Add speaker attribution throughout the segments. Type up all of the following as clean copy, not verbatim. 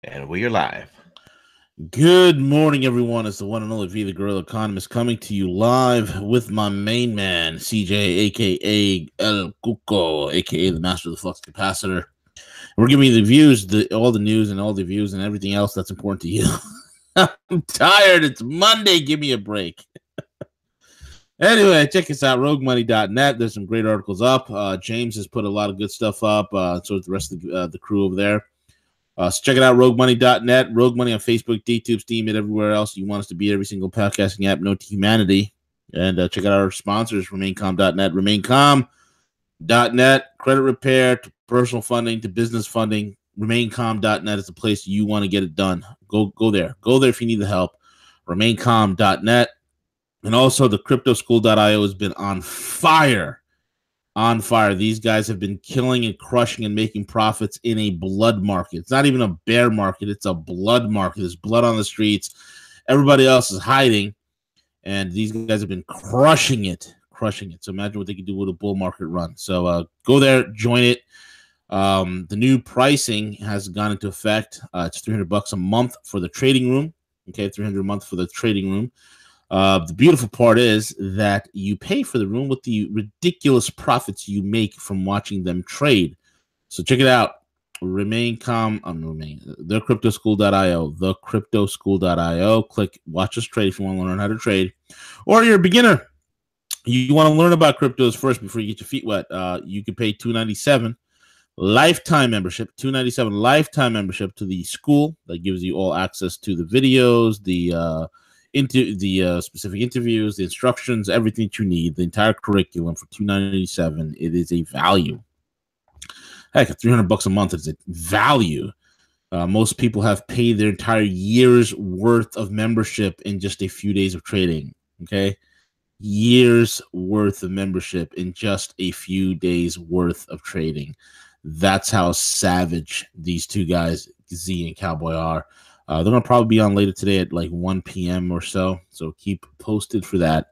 Speaker 1: And we are live.
Speaker 2: Good morning, everyone. It's the one and only V, the Guerrilla Economist, coming to you live with my main man, CJ, aka El Cuco, aka the Master of the Flux Capacitor. We're giving you the views, all the news, and all the views, and everything else that's important to you. I'm tired. It's Monday. Give me a break. Anyway, check us out, roguemoney.net. There's some great articles up. James has put a lot of good stuff up. So is the rest of the crew over there. So check it out, roguemoney.net, Rogue Money on Facebook, DTube, Steam, and everywhere else you want us to be, every single podcasting app, no to humanity. And check out our sponsors, remaincom.net, remaincom.net, credit repair to personal funding to business funding. Remaincom.net is the place you want to get it done. Go there. Go there if you need the help. Remaincom.net. And also the cryptoschool.io has been on fire. On fire. These guys have been killing and crushing and making profits in a blood market. It's not even a bear market. It's a blood market. There's blood on the streets. Everybody else is hiding. And these guys have been crushing it. So imagine what they could do with a bull market run. So go there, join it. The new pricing has gone into effect. It's $300 a month for the trading room. Okay, $300 a month for the trading room. The beautiful part is that you pay for the room with the ridiculous profits you make from watching them trade. So check it out. Thecryptoschool.io, thecryptoschool.io. Click watch us trade if you want to learn how to trade. Or you're a beginner. You want to learn about cryptos first before you get your feet wet. You can pay $297 lifetime membership, $297 lifetime membership to the school that gives you all access to the videos, into the specific interviews, the instructions, everything that you need, the entire curriculum for $297. It is a value. Heck, $300 a month is a value. Most people have paid their entire year's worth of membership in just a few days of trading. Okay, years worth of membership in just a few days worth of trading. That's how savage these two guys, Z and Cowboy, are. They're going to probably be on later today at like 1 p.m. or so. So keep posted for that.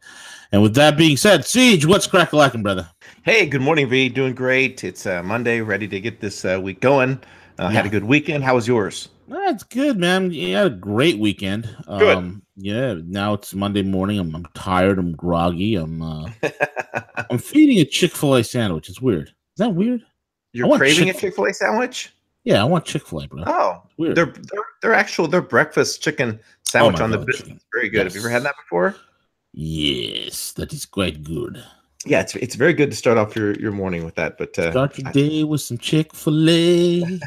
Speaker 2: And with that being said, Siege, what's crack-a-lackin', brother?
Speaker 1: Hey, good morning, V. Doing great. It's Monday, ready to get this week going. Had a good weekend. How was yours?
Speaker 2: That's good, man. You had a great weekend.
Speaker 1: Good.
Speaker 2: Yeah, now it's Monday morning. I'm tired. I'm groggy. I'm feeding a Chick-fil-A sandwich. It's weird. Is that weird?
Speaker 1: You're craving a Chick-fil-A sandwich?
Speaker 2: Yeah, I want Chick-fil-A, bro.
Speaker 1: Oh, weird. Their breakfast chicken sandwich on the business. Very good. Yes. Have you ever had that before?
Speaker 2: Yes, that is quite good.
Speaker 1: Yeah, it's very good to start off your morning with that. But
Speaker 2: start your day with some Chick-fil-A.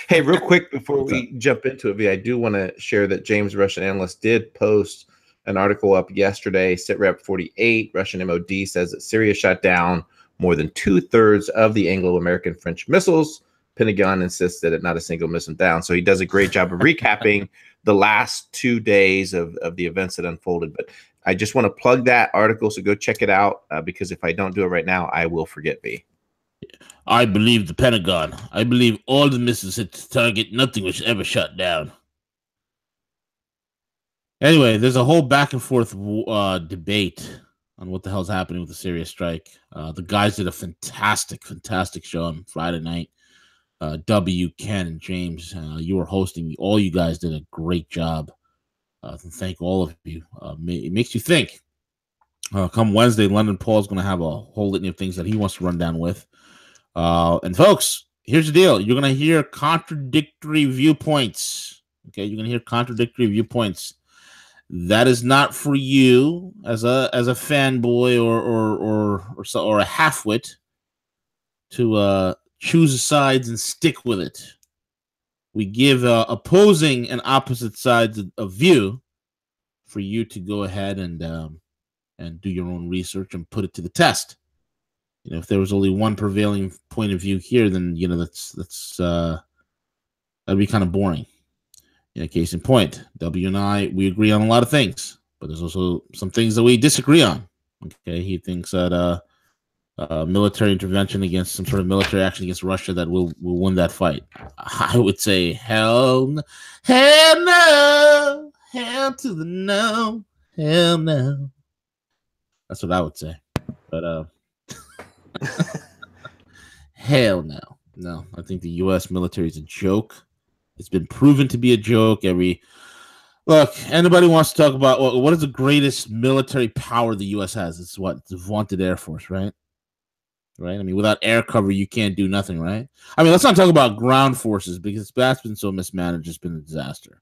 Speaker 1: Hey, real quick before we jump into it, V, I do want to share that James, Russian analyst, did post an article up yesterday. SITREP 48, Russian MOD, says that Syria shot down more than 2/3 of the Anglo-American French missiles. Pentagon insists that not a single missile down. So he does a great job of recapping the last 2 days of the events that unfolded. But I just want to plug that article, so go check it out, because if I don't do it right now, I will forget, V.
Speaker 2: I believe the Pentagon. I believe all the missiles hit the target. Nothing was ever shot down. Anyway, there's a whole back and forth debate on what the hell's happening with the Syria strike. The guys did a fantastic show on Friday night. W, Ken, and James, you were hosting. All you guys did a great job. Thank all of you. It makes you think. Come Wednesday, London Paul's going to have a whole litany of things that he wants to run down with. And folks, here's the deal. You're going to hear contradictory viewpoints. Okay, you're going to hear contradictory viewpoints. That is not for you as a fanboy or a halfwit to choose sides and stick with it. We give opposing and opposite sides of view for you to go ahead and do your own research and put it to the test. You know, if there was only one prevailing point of view here, then that'd be kind of boring. Yeah, case in point, W and I, we agree on a lot of things, but there's also some things that we disagree on. Okay, he thinks that military intervention against some sort of military action against Russia that will win that fight. I would say hell no, hell to the no, hell no. That's what I would say. But hell no. I think the U.S. military is a joke. It's been proven to be a joke. Look, anybody wants to talk about what is the greatest military power the U.S. has? It's what? The vaunted Air Force, right? Right? I mean, without air cover, you can't do nothing, right? I mean, let's not talk about ground forces because that's been so mismanaged. It's been a disaster.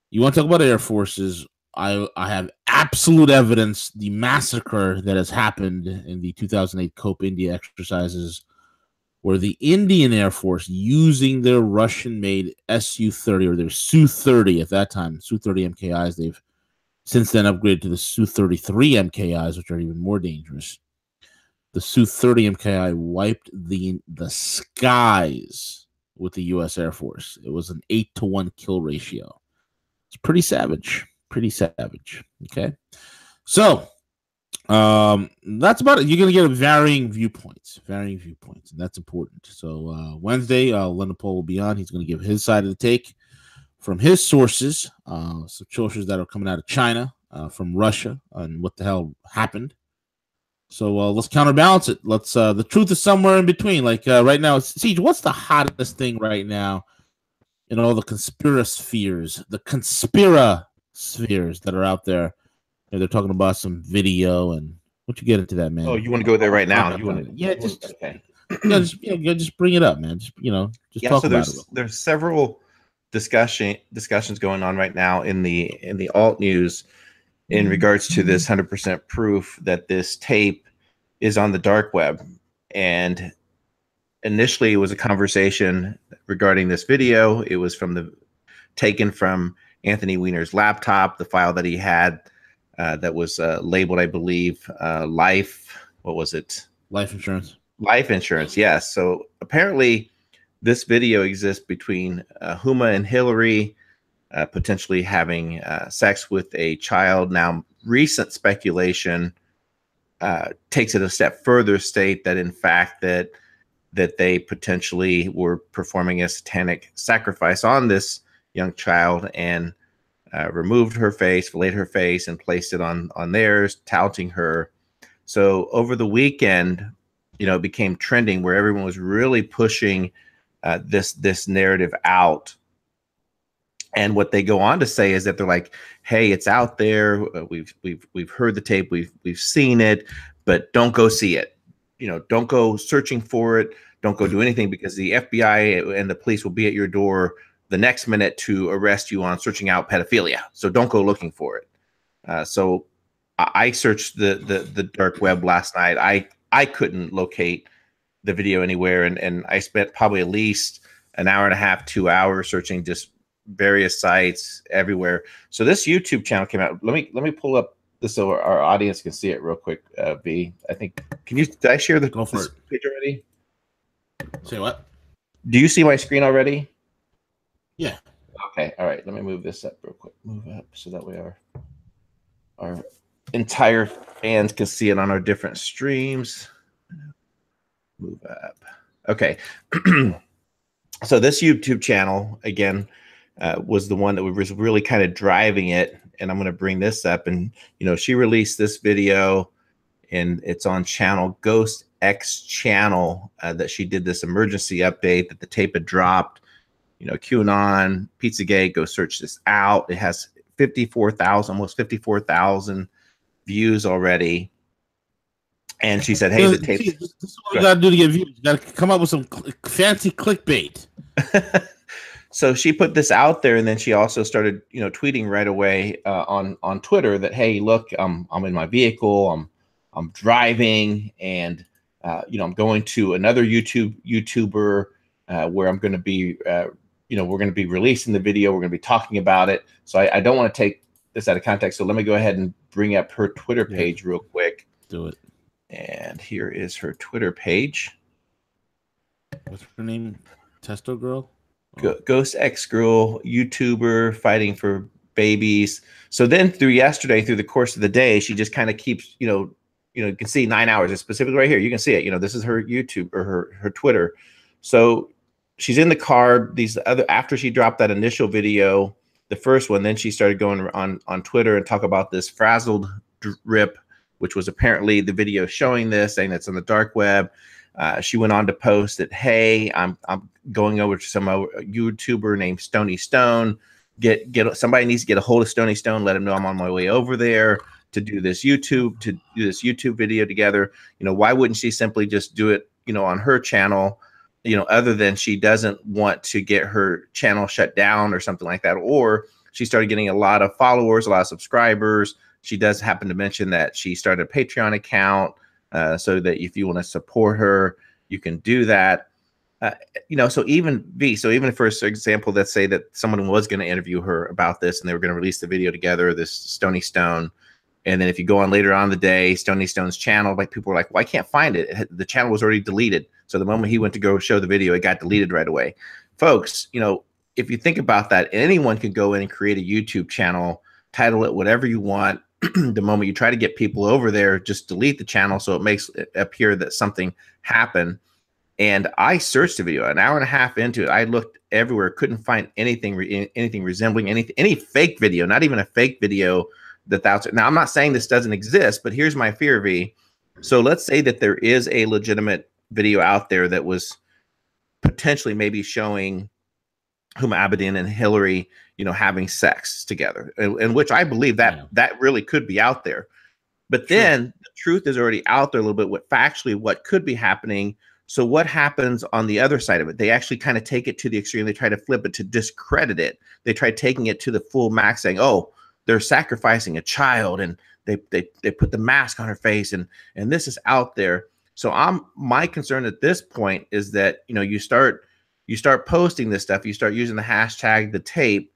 Speaker 2: You want to talk about air forces? I have absolute evidence the massacre that has happened in the 2008 Cope India exercises, where the Indian Air Force, using their Russian-made Su-30 or their Su-30 at that time, Su-30 MKIs, they've since then upgraded to the Su-33 MKIs, which are even more dangerous. The Su-30 MKI wiped the skies with the U.S. Air Force. It was an 8-to-1 kill ratio. It's pretty savage. Pretty savage. Okay. So that's about it. You're going to get varying viewpoints, and that's important. So Wednesday, Leonard Paul will be on. He's going to give his side of the take from his sources, some sources that are coming out of China, from Russia, and what the hell happened. So let's counterbalance it. Let's the truth is somewhere in between. Like right now, Siege, what's the hottest thing right now in all the conspiraspheres that are out there? You know, they're talking about some video and what you get into that, man.
Speaker 1: Oh, you want to go there right now?
Speaker 2: Just bring it up, man. Just talk about it.
Speaker 1: There's several discussions going on right now in the alt news in regards to this 100% proof that this tape is on the dark web. And initially it was a conversation regarding this video. It was taken from Anthony Weiner's laptop, the file that he had that was labeled, I believe, life. What was it?
Speaker 2: Life insurance.
Speaker 1: Life insurance, yes. So apparently this video exists between Huma and Hillary, potentially having sex with a child. Now, recent speculation takes it a step further, state that in fact that they potentially were performing a satanic sacrifice on this young child and removed her face, filleted her face, and placed it on theirs, touting her. So over the weekend, it became trending where everyone was really pushing this narrative out. And what they go on to say is that they're like, "Hey, it's out there. We've heard the tape. We've seen it, but don't go see it. Don't go searching for it. Don't go do anything because the FBI and the police will be at your door the next minute to arrest you on searching out pedophilia. So don't go looking for it." So I searched the dark web last night. I couldn't locate the video anywhere, and I spent probably at least an hour and a half, 2 hours searching just various sites everywhere. So this YouTube channel came out. Let me pull up this so our audience can see it real quick. V, I think. Did I share the page already?
Speaker 2: Say what?
Speaker 1: Do you see my screen already?
Speaker 2: Yeah.
Speaker 1: Okay. All right. Let me move this up real quick. Move up so that way our entire fans can see it on our different streams. Move up. Okay. So this YouTube channel again was the one that was really kind of driving it, and I'm going to bring this up. And she released this video, and it's on channel Ghost X channel that she did this emergency update that the tape had dropped. QAnon, Pizzagate, go search this out. It has 54,000, almost 54,000 views already. And she said, "Hey, the tape."
Speaker 2: This is what you got to do to get views. You got to come up with some fancy clickbait.
Speaker 1: So she put this out there, and then she also started, tweeting right away on Twitter that, "Hey, look, I'm in my vehicle, I'm driving, and I'm going to another YouTuber where I'm going to be, we're going to be releasing the video. We're going to be talking about it. So I don't want to take this out of context. So let me go ahead and bring up her Twitter page real quick.
Speaker 2: Do it.
Speaker 1: And here is her Twitter page.
Speaker 2: What's her name? Testo Girl?
Speaker 1: Ghost X Girl, YouTuber fighting for babies. So then through the course of the day, she just kind of keeps, you can see 9 hours. It's specifically right here. You can see it. This is her YouTube or her Twitter. So she's in the car. After she dropped that initial video, the first one, then she started going on Twitter and talk about this frazzled drip, which was apparently the video showing this, saying that's on the dark web. She went on to post that, hey, I'm going over to some YouTuber named Stony Stone. Somebody needs to get a hold of Stony Stone. Let him know I'm on my way over there to do this YouTube video together. Why wouldn't she simply just do it, on her channel? Other than she doesn't want to get her channel shut down or something like that, or she started getting a lot of followers, a lot of subscribers. She does happen to mention that she started a Patreon account, so that if you want to support her, you can do that. So even for example, let's say that someone was going to interview her about this and they were going to release the video together, this Stony Stone. And then if you go on later on in the day, Stony Stone's channel, like people were like, well, I can't find it. The channel was already deleted. So the moment he went to go show the video, it got deleted right away. Folks, if you think about that, anyone can go in and create a YouTube channel, title it whatever you want. The moment you try to get people over there, just delete the channel so it makes it appear that something happened. And I searched the video an hour and a half into it. I looked everywhere, couldn't find anything resembling any fake video, not even a fake video that's out there. Now, I'm not saying this doesn't exist, but here's my fear, V. So let's say that there is a legitimate video out there that was potentially maybe showing Huma Abedin and Hillary, having sex together, in which I believe that really could be out there. But then the truth is already out there a little bit what could be happening. So what happens on the other side of it? They actually kind of take it to the extreme. They try to flip it to discredit it. They try taking it to the full max, saying, oh, they're sacrificing a child and they put the mask on her face and this is out there. So my concern at this point is that, you start posting this stuff, you start using the hashtag the tape,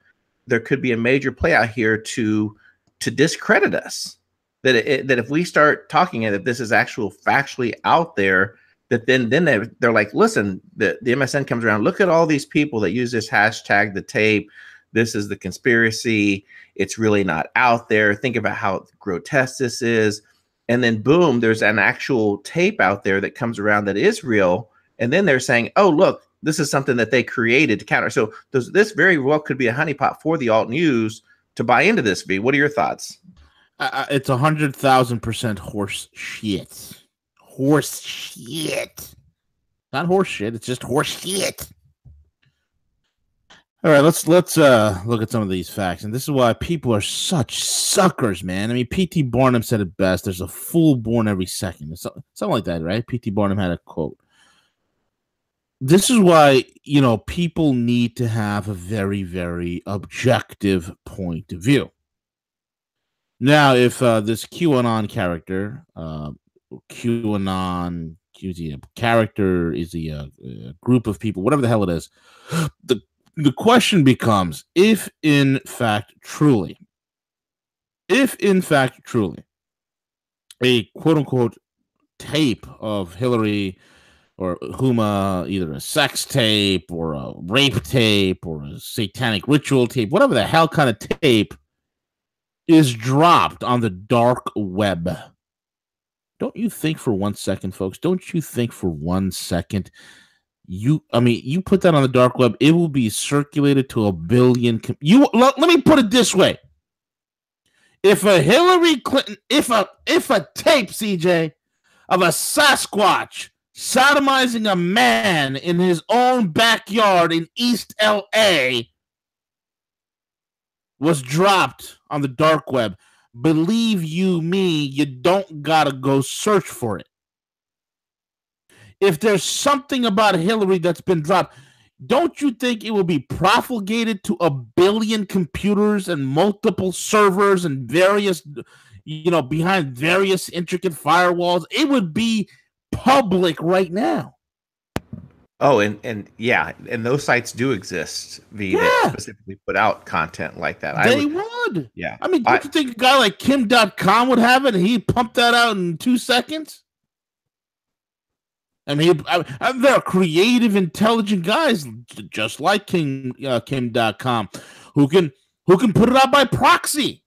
Speaker 1: there could be a major play out here to discredit us. That if we start talking that this is factually out there, that then they're like, listen, the MSN comes around, look at all these people that use this hashtag the tape. This is the conspiracy. It's really not out there. Think about how grotesque this is. And then boom, there's an actual tape out there that comes around that is real. And then they're saying, oh, look, this is something that they created to counter. So this very well could be a honeypot for the alt news to buy into this. V, what are your thoughts?
Speaker 2: It's 100,000% horse shit. Horse shit. Not horse shit. It's just horse shit. All right, let's look at some of these facts, and this is why people are such suckers, man. I mean, P.T. Barnum said it best: "There's a fool born every second." Something like that, right? P.T. Barnum had a quote. This is why people need to have a very, very objective point of view. Now, if this QAnon character, QAnon character is a group of people, whatever the hell it is, the question becomes, if in fact truly, a quote unquote tape of Hillary or Huma, either a sex tape or a rape tape or a satanic ritual tape, whatever the hell kind of tape is dropped on the dark web, don't you think for 1 second, folks, don't you think for 1 second, you put that on the dark web, it will be circulated to a billion. Let me put it this way. If a Hillary Clinton, if a tape, CJ, of a Sasquatch sodomizing a man in his own backyard in East LA was dropped on the dark web, believe you me, you don't gotta go search for it. If there's something about Hillary that's been dropped, don't you think it will be propagated to a billion computers and multiple servers and various, behind various intricate firewalls? It would be public right now.
Speaker 1: Oh, and yeah, and those sites do exist, that specifically put out content like that.
Speaker 2: They would.
Speaker 1: Yeah.
Speaker 2: I mean, don't you think a guy like Kim.com would have it and he'd pump that out in 2 seconds? I mean, they're creative, intelligent guys, just like Kim.com, who can put it out by proxy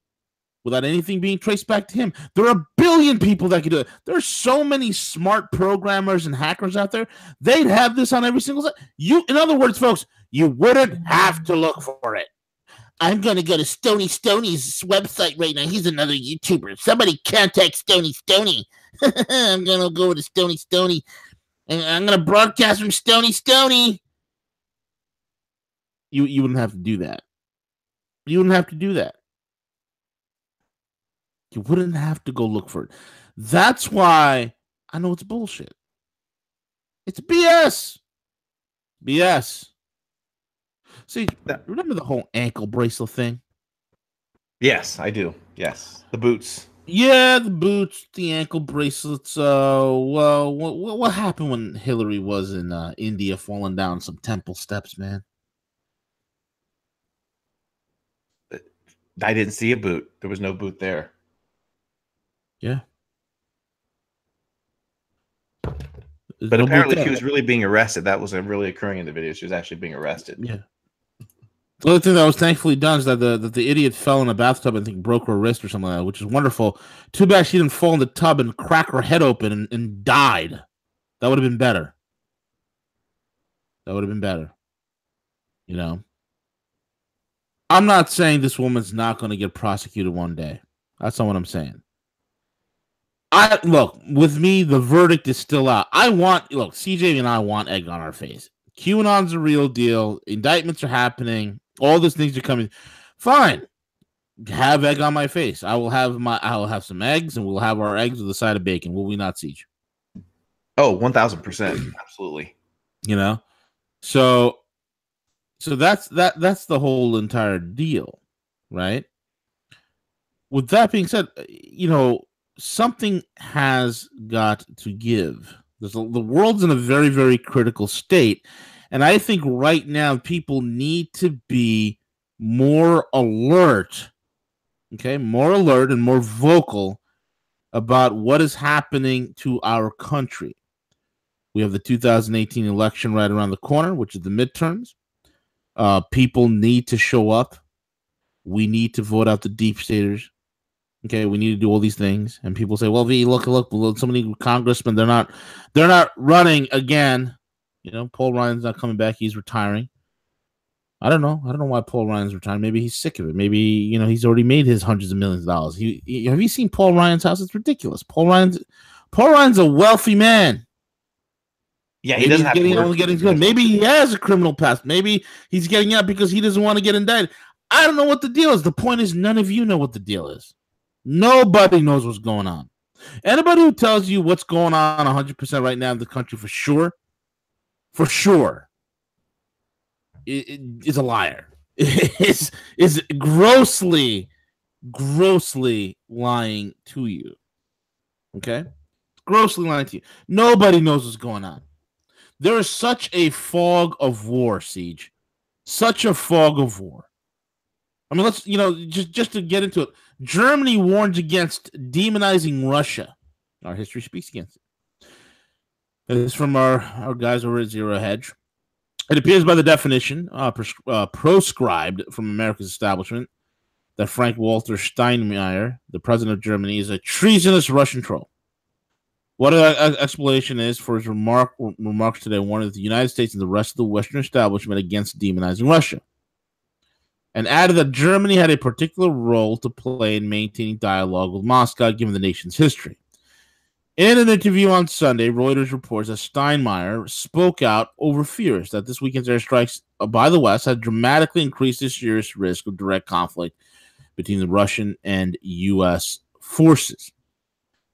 Speaker 2: without anything being traced back to him. There are a billion people that can do it. There's so many smart programmers and hackers out there. They'd have this on every single site. In other words, folks, you wouldn't have to look for it. I'm going to go to Stoney's website right now. He's another YouTuber. Somebody contact Stoney. I'm going to go to Stoney. And I'm going to broadcast from Stony. You wouldn't have to do that. You wouldn't have to do that. You wouldn't have to go look for it. That's why I know it's bullshit. It's BS. BS. See, remember the whole ankle bracelet thing?
Speaker 1: Yes, I do. Yes. The boots.
Speaker 2: Yeah, the boots, the ankle bracelets. Well, what happened when Hillary was in India falling down some temple steps, man?
Speaker 1: I didn't see a boot. There was no boot there.
Speaker 2: Yeah.
Speaker 1: But apparently she was really being arrested. That was really occurring in the video. She was actually being arrested.
Speaker 2: Yeah. The other thing that was thankfully done is that the idiot fell in a bathtub and I think broke her wrist or something like that, which is wonderful. Too bad she didn't fall in the tub and crack her head open and died. That would have been better. That would have been better. You know? I'm not saying this woman's not going to get prosecuted one day. That's not what I'm saying. Look, with me, the verdict is still out. CJ and I want egg on our face. QAnon's a real deal. Indictments are happening. All these things are coming. Fine. Have egg on my face. I will have some eggs, and we'll have our eggs with a side of bacon. Will we not, Siege?
Speaker 1: Oh, 1,000%. Absolutely.
Speaker 2: You know? So that's the whole entire deal, right? With that being said, something has got to give. The world's in a very, very critical state. And I think right now people need to be more alert, okay? More alert and more vocal about what is happening to our country. We have the 2018 election right around the corner, which is the midterms. People need to show up. We need to vote out the deep staters. Okay, we need to do all these things, and people say, "Well, look, so many congressmen, they're not running again." Paul Ryan's not coming back; he's retiring. I don't know why Paul Ryan's retiring. Maybe he's sick of it. Maybe he's already made his hundreds of millions of dollars. Have you seen Paul Ryan's house? It's ridiculous. Paul Ryan's a wealthy man.
Speaker 1: Yeah, he doesn't have to
Speaker 2: getting good. Maybe he has a criminal past. Maybe he's getting out because he doesn't want to get indicted. I don't know what the deal is. The point is, none of you know what the deal is. Nobody knows what's going on. Anybody who tells you what's going on 100% right now in the country for sure, is a liar. Is grossly lying to you. Okay? Grossly lying to you. Nobody knows what's going on. There is such a fog of war, Siege. Such a fog of war. I mean, let's, just to get into it. Germany warns against demonizing Russia. Our history speaks against it. This is from our guys over at Zero Hedge. It appears by the definition proscribed from America's establishment that Frank-Walter Steinmeier, the president of Germany, is a treasonous Russian troll. What an explanation is for his remarks today, warning the United States and the rest of the Western establishment against demonizing Russia, and added that Germany had a particular role to play in maintaining dialogue with Moscow, given the nation's history. In an interview on Sunday, Reuters reports that Steinmeier spoke out over fears that this weekend's airstrikes by the West had dramatically increased the serious risk of direct conflict between the Russian and U.S. forces.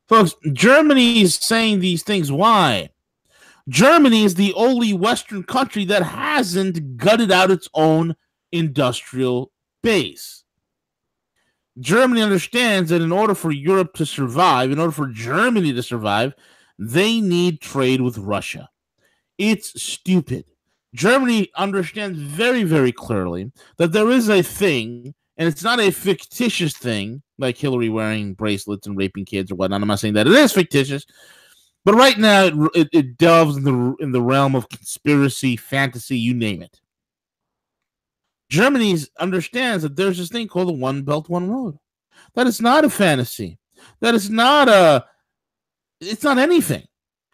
Speaker 2: Folks, Germany is saying these things. Why? Germany is the only Western country that hasn't gutted out its own industrial base. Germany understands that in order for Europe to survive, in order for Germany to survive, they need trade with Russia. It's stupid. Germany understands very, very clearly that there is a thing, and it's not a fictitious thing, like Hillary wearing bracelets and raping kids or whatnot. I'm not saying that it is fictitious, but right now it delves in the realm of conspiracy, fantasy, you name it. Germany understands that there's this thing called the One Belt, One Road. That is not a fantasy. That is not it's not anything.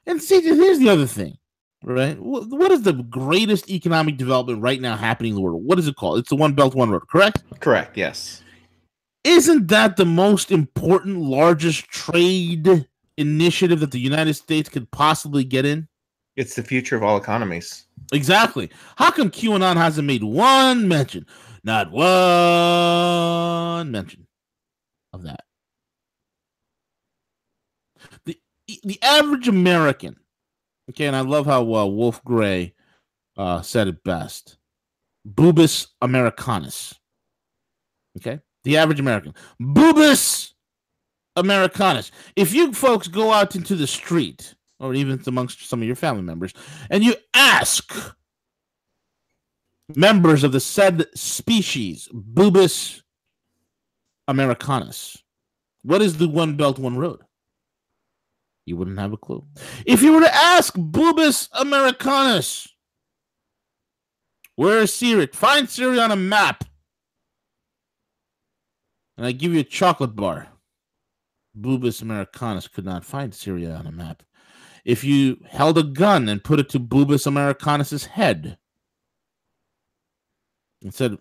Speaker 2: And see, here's the other thing, right? What is the greatest economic development right now happening in the world? What is it called? It's the One Belt, One Road, correct?
Speaker 1: Correct, yes.
Speaker 2: Isn't that the most important, largest trade initiative that the United States could possibly get in?
Speaker 1: It's the future of all economies.
Speaker 2: Exactly. How come QAnon hasn't made one mention, not one mention of that? The average American, okay, and I love how Wolf Gray said it best. Boobus Americanus. Okay? The average American. Boobus Americanus. If you folks go out into the street, or even amongst some of your family members, and you ask members of the said species, Boobus Americanus, what is the One Belt, One Road? You wouldn't have a clue. If you were to ask Boobus Americanus, where is Syria? Find Syria on a map. And I give you a chocolate bar. Boobus Americanus could not find Syria on a map. If you held a gun and put it to Boobus Americanus' head and said,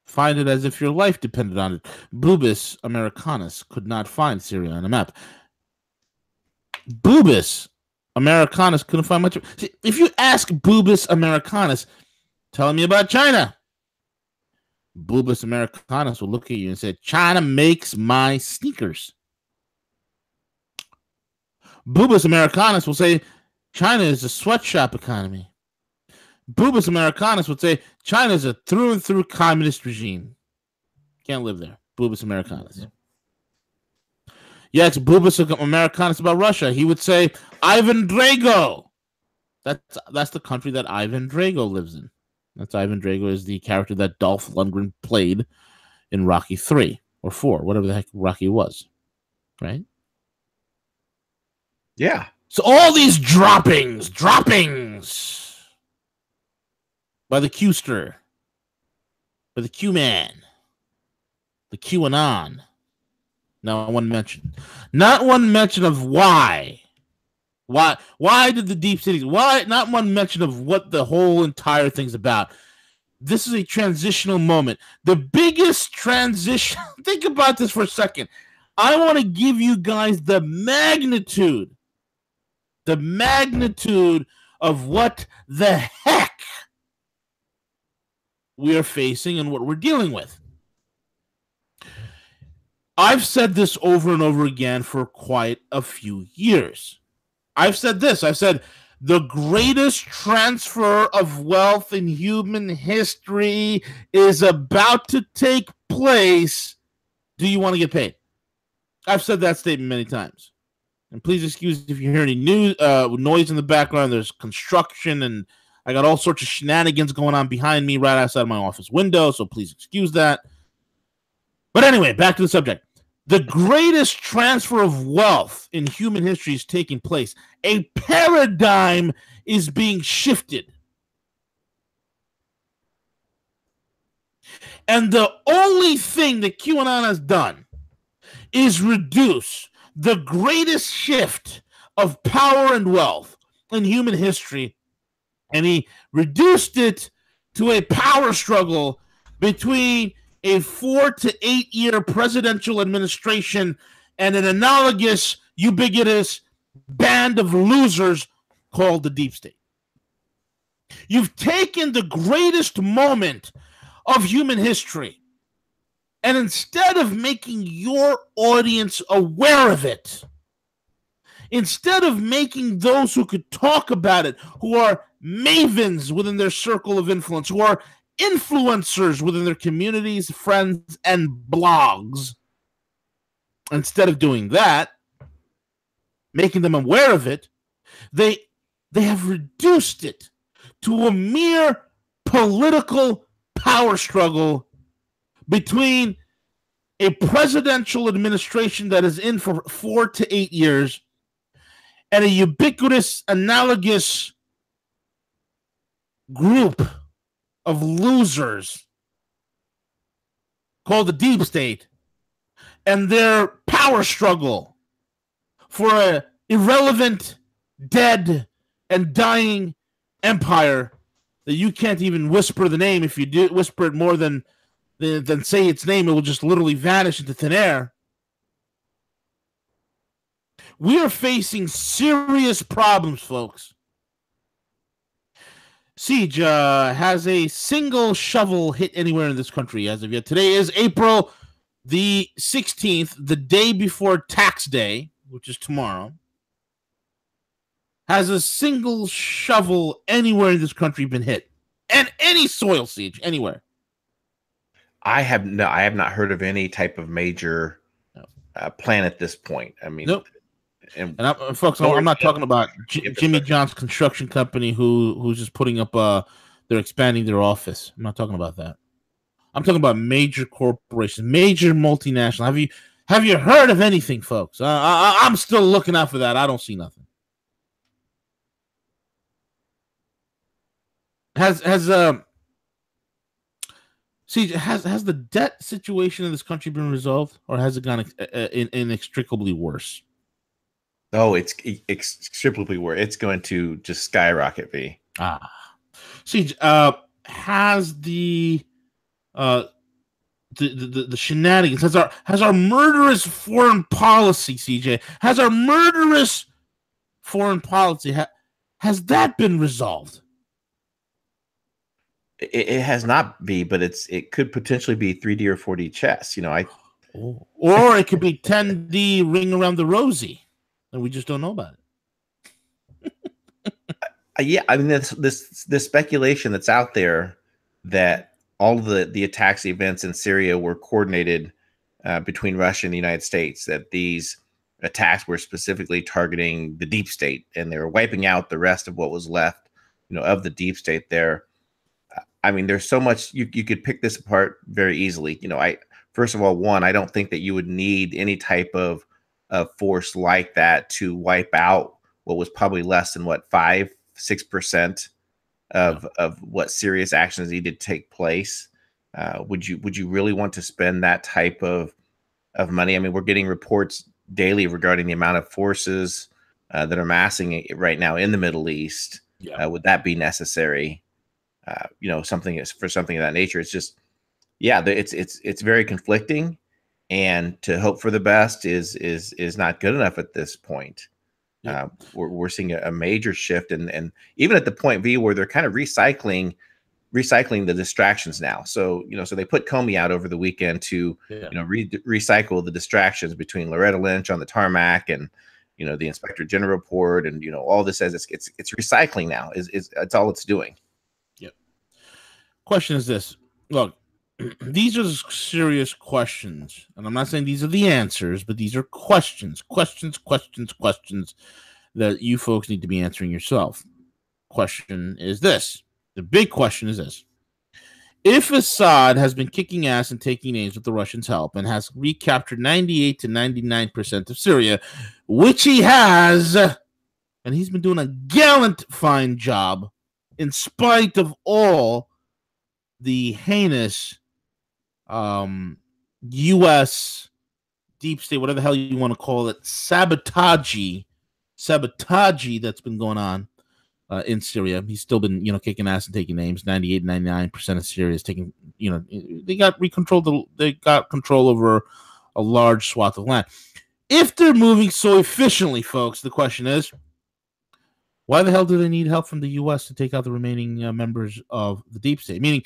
Speaker 2: find it as if your life depended on it, Boobus Americanus could not find Syria on a map. Boobus Americanus couldn't find much. See, if you ask Boobus Americanus, tell me about China, Boobus Americanus will look at you and say, China makes my sneakers. Boobus Americanus will say, China is a sweatshop economy. Boobus Americanus would say, China is a through and through communist regime. Can't live there. Boobus Americanus. Yes, Boobus Americanus about Russia. He would say, Ivan Drago. That's the country that Ivan Drago lives in. That's Ivan Drago is the character that Dolph Lundgren played in Rocky 3 or 4, whatever the heck Rocky was. Right?
Speaker 1: Yeah.
Speaker 2: So all these droppings by the Qster, by the Q-man, the QAnon. Not one mention. Not one mention of why. Why did the deep cities? Why? Not one mention of what the whole entire thing's about. This is a transitional moment. The biggest transition. Think about this for a second. I want to give you guys the magnitude of what the heck we are facing and what we're dealing with. I've said this over and over again for quite a few years. I've said this. I've said the greatest transfer of wealth in human history is about to take place. Do you want to get paid? I've said that statement many times. And please excuse if you hear any noise in the background. There's construction, and I got all sorts of shenanigans going on behind me right outside my office window, so please excuse that. But anyway, back to the subject. The greatest transfer of wealth in human history is taking place. A paradigm is being shifted. And the only thing that QAnon has done is reduce the greatest shift of power and wealth in human history. And he reduced it to a power struggle between a 4 to 8 year presidential administration and an analogous, ubiquitous band of losers called the deep state. You've taken the greatest moment of human history, and instead of making your audience aware of it, instead of making those who could talk about it, who are mavens within their circle of influence, who are influencers within their communities, friends, and blogs, instead of doing that, making them aware of it, they have reduced it to a mere political power struggle between a presidential administration that is in for 4 to 8 years and a ubiquitous, analogous group of losers called the deep state, and their power struggle for an irrelevant, dead, and dying empire that you can't even whisper the name. If you do whisper it more than say its name, it will just literally vanish into thin air. We are facing serious problems, folks. Siege has a single shovel hit anywhere in this country as of yet. Today is April the 16th, the day before tax day, which is tomorrow. Has a single shovel anywhere in this country been hit? And any soil, Siege, anywhere?
Speaker 1: I have not heard of any type of major plan at this point. I mean,
Speaker 2: nope. And folks, I'm not talking about Jimmy John's construction company who's just putting up they're expanding their office. I'm not talking about that. I'm talking about major corporations, major multinational. Have you heard of anything, folks? I'm still looking out for that. I don't see nothing. Has the debt situation in this country been resolved, or has it gone inextricably worse?
Speaker 1: Oh, it's inextricably worse. It's going to just skyrocket. V.
Speaker 2: Siege, has the shenanigans, has our murderous foreign policy, CJ, has our murderous foreign policy, has that been resolved?
Speaker 1: It has not be, but it could potentially be 3D or 4D chess.
Speaker 2: Or it could be 10D ring around the rosy, and we just don't know about it.
Speaker 1: Yeah, I mean, this speculation that's out there that all of the attacks events in Syria were coordinated between Russia and the United States, that these attacks were specifically targeting the deep state, and they were wiping out the rest of what was left, of the deep state there. I mean, there's so much you could pick this apart very easily. First of all, I don't think that you would need any type of force like that to wipe out what was probably less than 5-6% of what serious actions needed to take place. Would you really want to spend that type of money? I mean, we're getting reports daily regarding the amount of forces that are massing right now in the Middle East.
Speaker 2: Yeah.
Speaker 1: Would that be necessary? Something of that nature. It's just, it's very conflicting, and to hope for the best is not good enough at this point. Yeah. We're seeing a major shift, and even at the point, V, where they're kind of recycling the distractions now. So so they put Comey out over the weekend to recycle the distractions between Loretta Lynch on the tarmac and the Inspector General report, and all this says it's recycling now. It's all it's doing.
Speaker 2: Yep. Question is this: look, these are serious questions, and I'm not saying these are the answers, but these are questions that you folks need to be answering yourself. Question is this. The big question is this. If Assad has been kicking ass and taking names with the Russians' help and has recaptured 98 to 99% of Syria, which he has, and he's been doing a gallant, fine job in spite of all the heinous U.S. deep state, whatever the hell you want to call it, sabotage that's been going on in Syria. He's still been, kicking ass and taking names. 98, 99% of Syria is taking, they got control over a large swath of land. If they're moving so efficiently, folks, the question is, why the hell do they need help from the U.S. to take out the remaining members of the deep state? Meaning,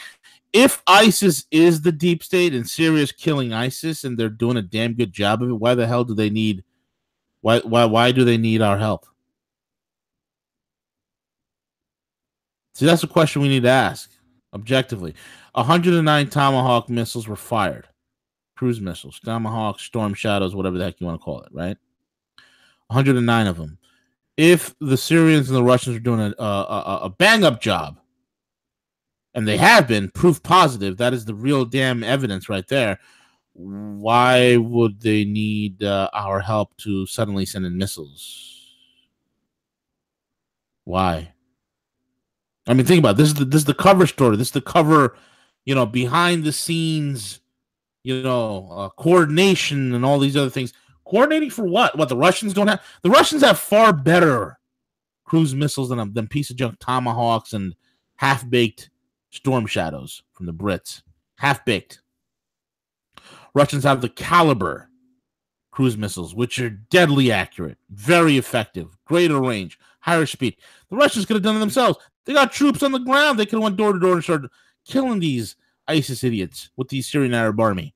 Speaker 2: if ISIS is the deep state and Syria is killing ISIS and they're doing a damn good job of it, why the hell do they need? Why do they need our help? See, that's a question we need to ask objectively. 109 Tomahawk missiles were fired, cruise missiles, Tomahawk, Storm Shadows, whatever the heck you want to call it, right? 109 of them. If the Syrians and the Russians are doing a bang-up job, and they have been, proof positive, that is the real damn evidence right there, why would they need our help to suddenly send in missiles? Why? I mean, think about it. This is the cover story. This is the cover, behind the scenes, coordination and all these other things. Coordinating for what? What the Russians don't have? The Russians have far better cruise missiles than piece of junk Tomahawks and half-baked Storm Shadows from the Brits. Half-baked. Russians have the caliber cruise missiles, which are deadly accurate, very effective, greater range, higher speed. The Russians could have done it themselves. They got troops on the ground. They could have went door to door and started killing these ISIS idiots with the Syrian Arab army.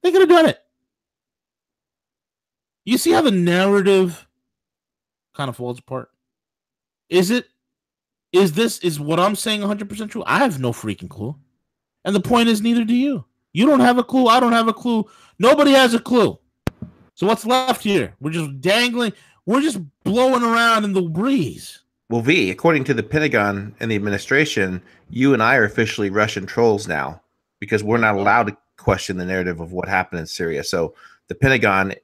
Speaker 2: They could have done it. You see how the narrative kind of falls apart? Is what I'm saying 100% true? I have no freaking clue. And the point is, neither do you. You don't have a clue. I don't have a clue. Nobody has a clue. So what's left here? We're just dangling. We're just blowing around in the breeze.
Speaker 1: Well, V, according to the Pentagon and the administration, you and I are officially Russian trolls now because we're not allowed to question the narrative of what happened in Syria. So the Pentagon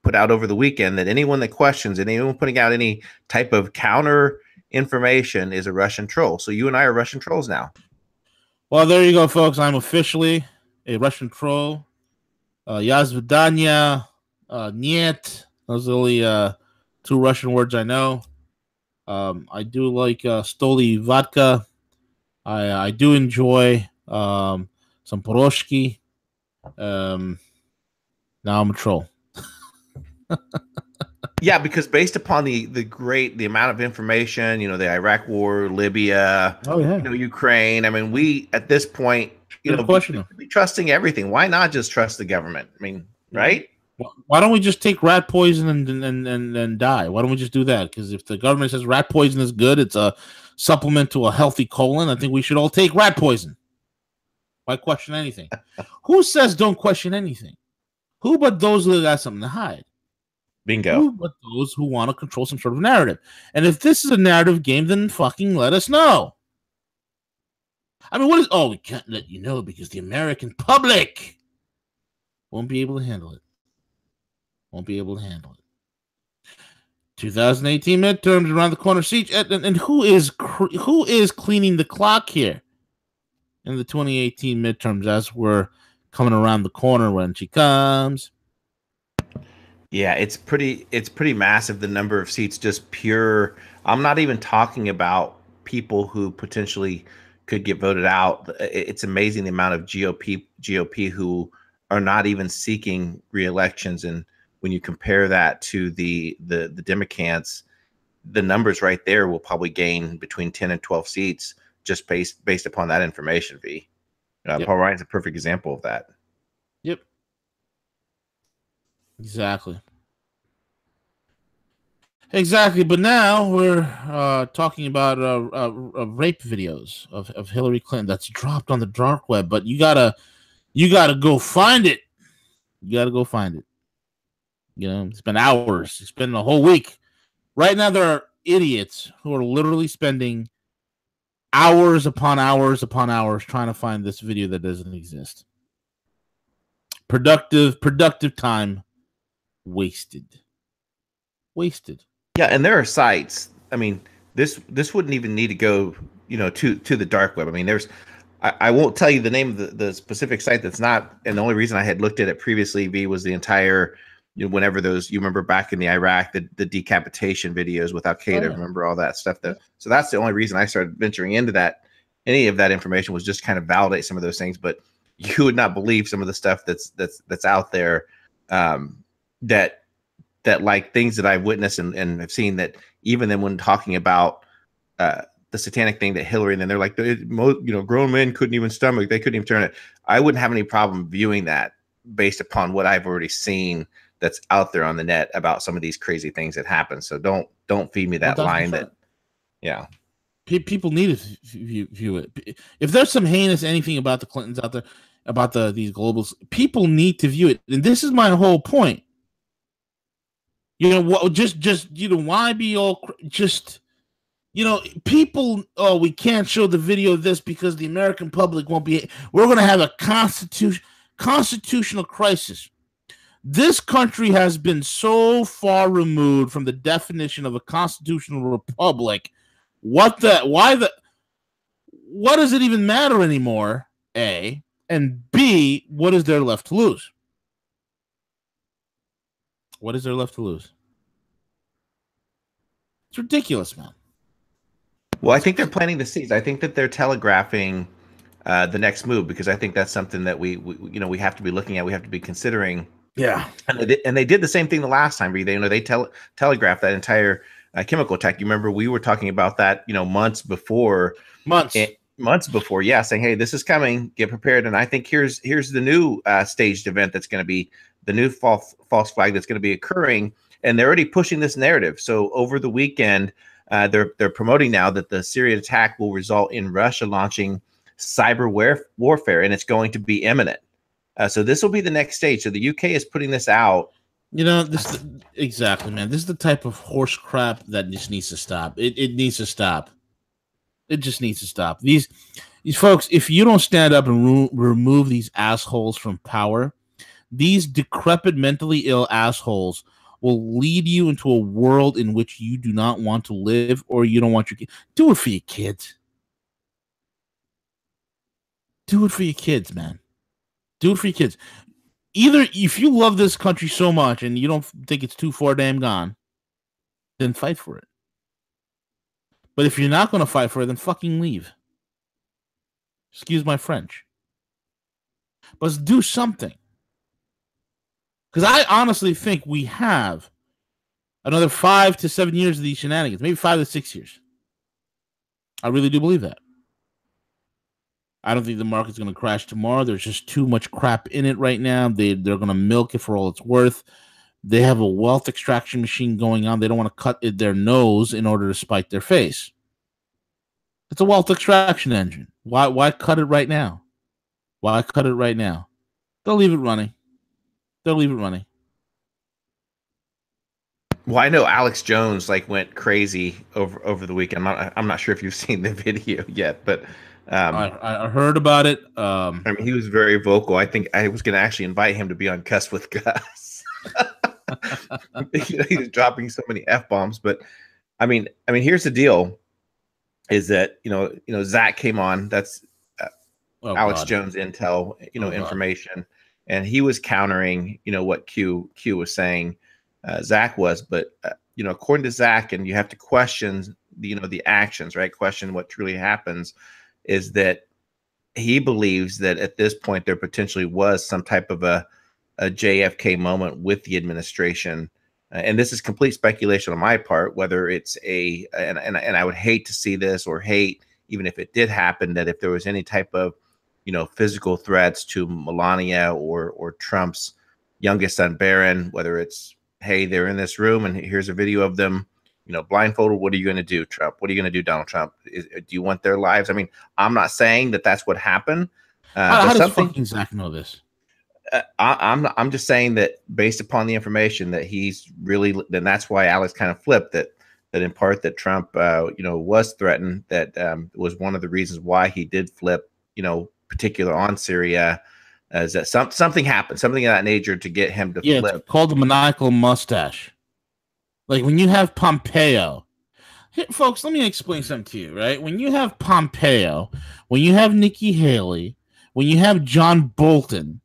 Speaker 1: put out over the weekend that anyone that questions and anyone putting out any type of counter information is a Russian troll. So you and I are Russian trolls now.
Speaker 2: Well, there you go, folks. I'm officially a Russian troll. Yazvidanya, Niet. Those are the only two Russian words I know. I do like Stoli vodka. I do enjoy some Poroshki. Now I'm a troll.
Speaker 1: Yeah, because based upon the amount of information, the Iraq War, Libya, Ukraine. I mean, we at this point, be trusting everything. Why not just trust the government? I mean, right?
Speaker 2: Why don't we just take rat poison and die? Why don't we just do that? Because if the government says rat poison is good, it's a supplement to a healthy colon. I think we should all take rat poison. Why question anything? Who says don't question anything? Who but those who got something to hide?
Speaker 1: Bingo.
Speaker 2: Who but those who want to control some sort of narrative? And if this is a narrative game, then fucking let us know. I mean, what is... Oh, we can't let you know because the American public won't be able to handle it. 2018 midterms around the corner. And who is cleaning the clock here in the 2018 midterms as we're coming around the corner when she comes?
Speaker 1: Yeah, it's pretty massive, the number of seats, just pure. I'm not even talking about people who potentially could get voted out. It's amazing the amount of GOP who are not even seeking re-elections. And when you compare that to the Democrats, the numbers right there will probably gain between 10 and 12 seats just based upon that information, V.
Speaker 2: Yep.
Speaker 1: Paul Ryan's a perfect example of that.
Speaker 2: Yep. Exactly. But now we're talking about rape videos of Hillary Clinton that's dropped on the dark web. But you gotta go find it. It's been hours. It's been a whole week. Right now, there are idiots who are literally spending hours upon hours upon hours trying to find this video that doesn't exist. Productive time wasted.
Speaker 1: Yeah, and there are sites. I mean, this wouldn't even need to go, to the dark web. I mean, I won't tell you the name of the specific site that's not, and the only reason I had looked at it previously, V, was the entire, whenever those, you remember back in the Iraq, the decapitation videos with Al Qaeda, remember all that stuff. So that's the only reason I started venturing into that. Any of that information was just kind of validate some of those things, but you would not believe some of the stuff that's out there, that like things that I've witnessed and have seen, that even then when talking about the satanic thing that Hillary, and then they're like, grown men couldn't even stomach, they couldn't even turn it. I wouldn't have any problem viewing that based upon what I've already seen that's out there on the net about some of these crazy things that happen. So don't feed me that line that, yeah.
Speaker 2: People need to view it. If there's some heinous anything about the Clintons out there, about these globals, people need to view it. And this is my whole point. Why be all just, people, we can't show the video of this because the American public won't be, we're going to have a constitutional crisis. This country has been so far removed from the definition of a constitutional republic. What does it even matter anymore? A, and B, what is there left to lose? What is there left to lose? It's ridiculous, man.
Speaker 1: Well, I think they're planting the seeds. I think that they're telegraphing the next move, because I think that's something that we have to be looking at. We have to be considering
Speaker 2: Yeah.
Speaker 1: And they did the same thing the last time. They telegraphed that entire chemical attack. You remember we were talking about that, months before. Months before, yeah, saying, "Hey, this is coming. Get prepared." And I think here's the new staged event that's going to be the new false flag that's going to be occurring, and they're already pushing this narrative. So over the weekend, they're promoting now that the Syrian attack will result in Russia launching cyber warfare, and it's going to be imminent. So this will be the next stage. So the UK is putting this out.
Speaker 2: Exactly, man. This is the type of horse crap that just needs to stop. It needs to stop. It just needs to stop. These folks, if you don't stand up and remove these assholes from power, these decrepit, mentally ill assholes will lead you into a world in which you do not want to live, or you don't want your kids. Do it for your kids. Do it for your kids, man. Do it for your kids. Either if you love this country so much and you don't think it's too far damn gone, then fight for it. But if you're not going to fight for it, then fucking leave. Excuse my French. But let's do something. Because I honestly think we have another 5 to 7 years of these shenanigans. Maybe 5 to 6 years. I really do believe that. I don't think the market's going to crash tomorrow. There's just too much crap in it right now. They're going to milk it for all it's worth. They have a wealth extraction machine going on. They don't want to cut their nose in order to spite their face. It's a wealth extraction engine. Why cut it right now? Why cut it right now? They'll leave it running. They'll leave it running.
Speaker 1: Well, I know Alex Jones went crazy over the weekend. I'm not sure if you've seen the video yet, but
Speaker 2: I heard about it.
Speaker 1: I mean, he was very vocal. I think I was going to actually invite him to be on Cuss with Gus. He was dropping so many F-bombs, but I mean, here's the deal: is that Zach came on. That's Alex Jones intel, information, and he was countering, what Q was saying. Zach was, but according to Zach, and you have to question, the actions, right? Question what truly happens. Is that he believes that at this point there potentially was some type of a JFK moment with the administration, and this is complete speculation on my part. Whether it's and I would hate to see this, or hate even if it did happen, that if there was any type of physical threats to Melania or Trump's youngest son Barron, whether it's, hey, they're in this room and here's a video of them, blindfolded. What are you going to do, Trump? What are you going to do, Donald Trump? Do you want their lives? I mean, I'm not saying that that's what happened.
Speaker 2: How does fucking Zach know this?
Speaker 1: I'm just saying that based upon the information that he's really, then that's why Alex kind of flipped that in part that Trump, was threatened. That was one of the reasons why he did flip, particular on Syria, is that something happened, something of that nature to get him to flip.
Speaker 2: It's called the maniacal mustache. Like when you have Pompeo, folks, let me explain something to you, right? When you have Pompeo, when you have Nikki Haley, when you have John Bolton,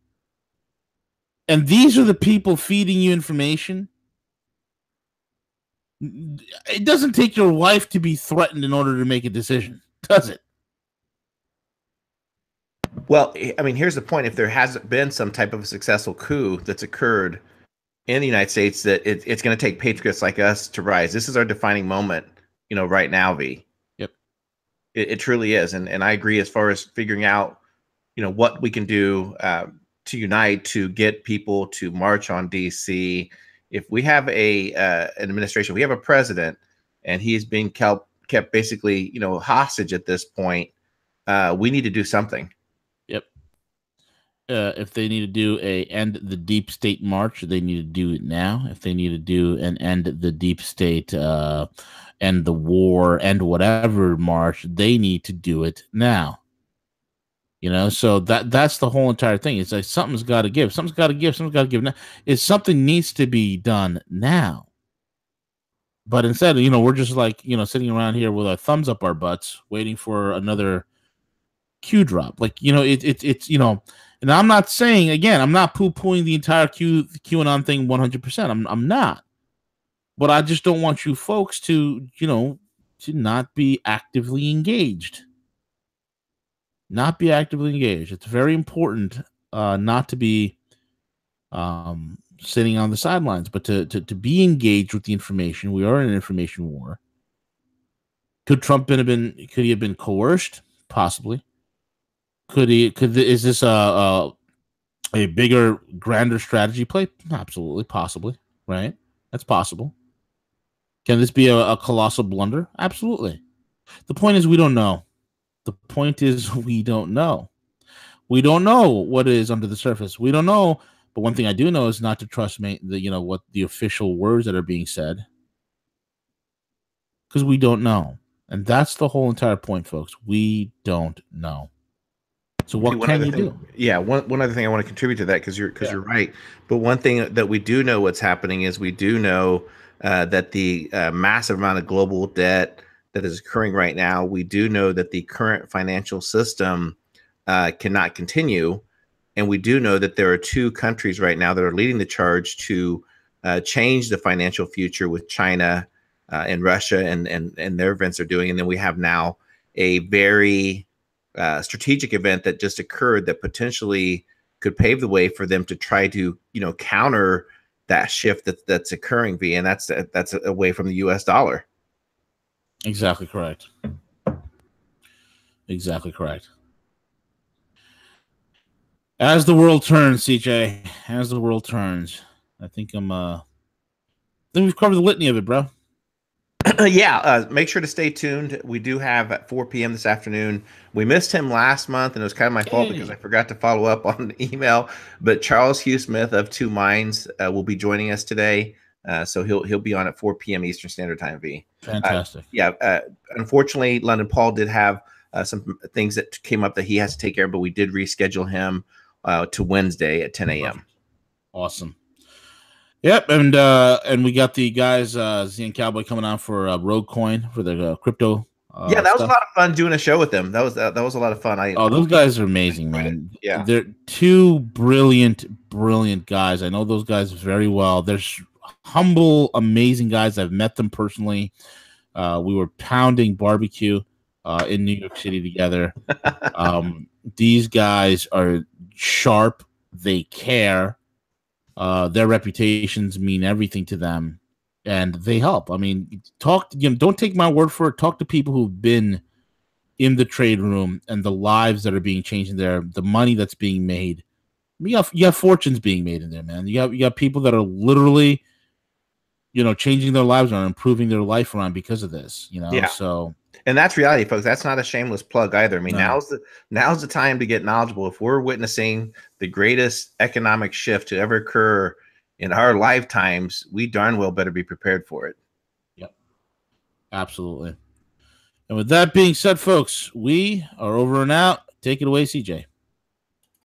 Speaker 2: and these are the people feeding you information, it doesn't take your wife to be threatened in order to make a decision, does it?
Speaker 1: Well, I mean, here's the point. If there hasn't been some type of a successful coup that's occurred in the United States, that it's going to take patriots like us to rise. This is our defining moment, right now, V.
Speaker 2: Yep.
Speaker 1: It truly is. And I agree as far as figuring out, what we can do to unite, to get people to march on DC. If we have an administration, we have a president, and he's being kept basically, hostage at this point, we need to do something.
Speaker 2: Yep. If they need to do a end the deep state march, they need to do it now. If they need to do an end the deep state, end the war, end whatever march, they need to do it now. So that's the whole entire thing. It's like something's got to give. Something's got to give. Something's got to give now. Something needs to be done now. But instead, we're just like, sitting around here with our thumbs up our butts, waiting for another Q drop. Like, it's and I'm not saying, again, I'm not poo-pooing the entire QAnon thing 100%. I'm not. But I just don't want you folks to not be actively engaged. Not be actively engaged. It's very important not to be sitting on the sidelines, but to be engaged with the information. We are in an information war. Could he have been coerced? Possibly. Is this a bigger, grander strategy play? Absolutely, possibly, right? That's possible. Can this be a colossal blunder? Absolutely. The point is we don't know. The point is we don't know. We don't know what is under the surface. We don't know. But one thing I do know is not to trust what the official words that are being said, because we don't know. And that's the whole entire point, folks. We don't know. So what can you do?
Speaker 1: Yeah, one other thing I want to contribute to that, because you're right. But one thing that we do know what's happening is we do know that the massive amount of global debt that is occurring right now, we do know that the current financial system cannot continue. And we do know that there are two countries right now that are leading the charge to change the financial future, with China and Russia and their events are doing. And then we have now a very strategic event that just occurred that potentially could pave the way for them to try to, counter that shift that's occurring, and that's away from the U.S. dollar.
Speaker 2: Exactly correct. Exactly correct. As the world turns, CJ, as the world turns, I think we've covered the litany of it, bro.
Speaker 1: Yeah, make sure to stay tuned. We do have at 4 p.m. this afternoon. We missed him last month, and it was kind of my fault because I forgot to follow up on the email. But Charles Hugh Smith of Two Minds will be joining us today, so he'll be on at 4 p.m. Eastern Standard Time.
Speaker 2: Fantastic.
Speaker 1: Unfortunately, London Paul did have some things that came up that he has to take care of, but we did reschedule him to Wednesday at 10 a.m.
Speaker 2: Awesome. Yep, and we got the guys, Z and Cowboy, coming on for Rogue Coin for the crypto.
Speaker 1: That was a lot of fun doing a show with them. That was a lot of fun.
Speaker 2: Those guys are amazing, man.
Speaker 1: Yeah,
Speaker 2: they're two brilliant guys. I know those guys very well. They're humble, amazing guys. I've met them personally. We were pounding barbecue in New York City together. These guys are sharp. They care. Their reputations mean everything to them, and they help. I mean, don't take my word for it. Talk to people who've been in the trade room and the lives that are being changed in there, the money that's being made. You got fortunes being made in there, man. You got people that are literally, changing their lives around, improving their life around because of this.
Speaker 1: Yeah.
Speaker 2: So.
Speaker 1: And that's reality, folks. That's not a shameless plug either. I mean, now's the time to get knowledgeable. If we're witnessing the greatest economic shift to ever occur in our lifetimes, we darn well better be prepared for it.
Speaker 2: Yep, absolutely. And with that being said, folks, we are over and out. Take it away, CJ.